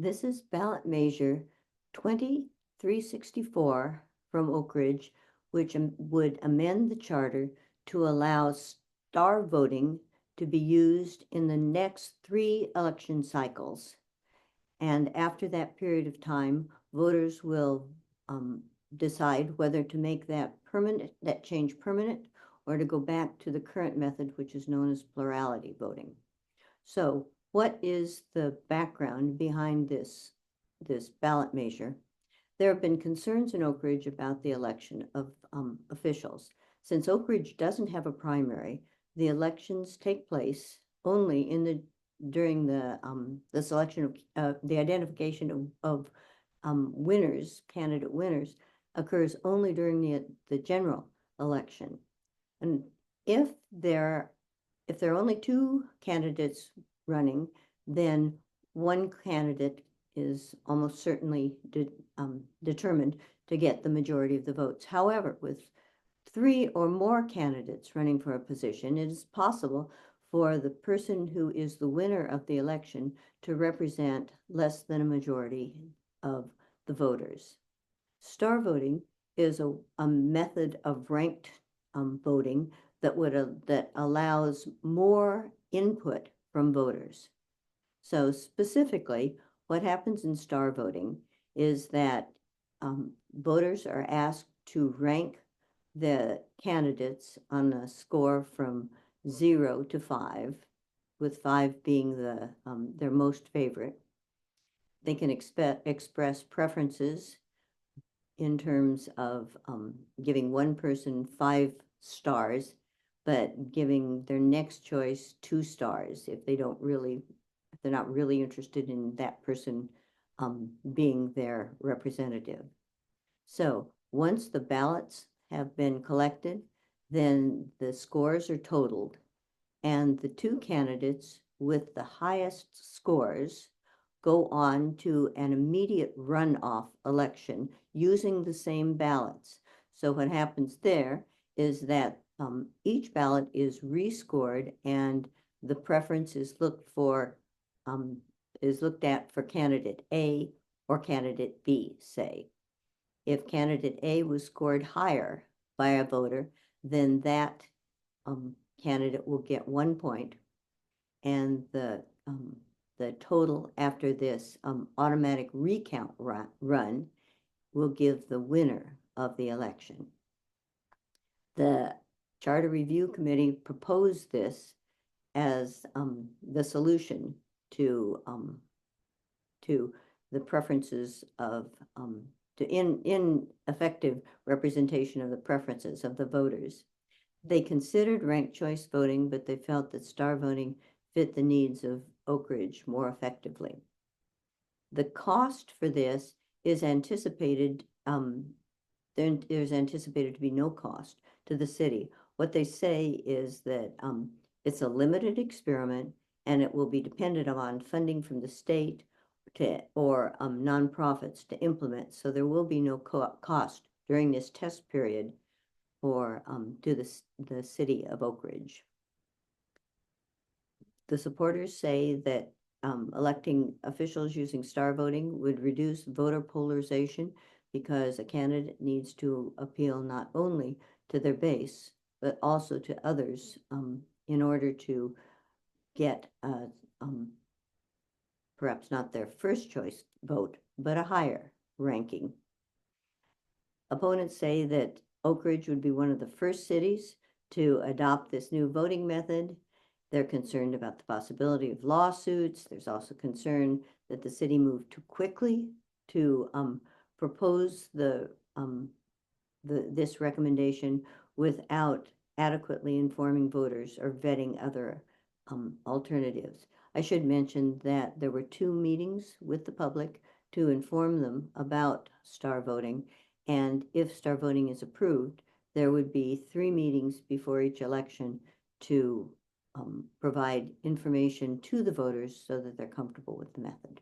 This is ballot measure 2364 from Oakridge, which would amend the charter to allow star voting to be used in the next 3 election cycles. And after that period of time, voters will decide whether to make that change permanent, or to go back to the current method, which is known as plurality voting. So what is the background behind this ballot measure? There have been concerns in Oakridge about the election of officials. Since Oakridge doesn't have a primary, the elections take place only during the selection of the identification of winners, candidate winners, occurs only during the general election. And if there are only 2 candidates running, then one candidate is almost certainly determined to get the majority of the votes. However, with 3 or more candidates running for a position, it is possible for the person who is the winner of the election to represent less than a majority of the voters. Star voting is a method of ranked voting that allows more input from voters. So specifically, what happens in star voting is that voters are asked to rank the candidates on a score from 0 to 5, with 5 being their most favorite. They can express preferences in terms of giving one person 5 stars, but giving their next choice 2 stars if they're not really interested in that person being their representative. So once the ballots have been collected, then the scores are totaled, and the 2 candidates with the highest scores go on to an immediate runoff election using the same ballots. So what happens there is that each ballot is rescored, and the preference is looked at for candidate A or candidate B, say. If candidate A was scored higher by a voter, then that candidate will get 1 point, and the total after this automatic recount run will give the winner of the election. The Charter Review Committee proposed this as the solution to the preferences of to ineffective representation of the preferences of the voters. They considered ranked choice voting, but they felt that star voting fit the needs of Oakridge more effectively. The cost for this is anticipated, there's anticipated to be no cost to the city. What they say is that it's a limited experiment, and it will be dependent on funding from the state or nonprofits to implement. So there will be no cost during this test period to the city of Oakridge. The supporters say that electing officials using star voting would reduce voter polarization, because a candidate needs to appeal not only to their base, but also to others in order to get perhaps not their first choice vote, but a higher ranking. Opponents say that Oakridge would be one of the first cities to adopt this new voting method. They're concerned about the possibility of lawsuits. There's also concern that the city moved too quickly to propose this recommendation without adequately informing voters or vetting other alternatives. I should mention that there were 2 meetings with the public to inform them about star voting, and if star voting is approved, there would be 3 meetings before each election to provide information to the voters so that they're comfortable with the method.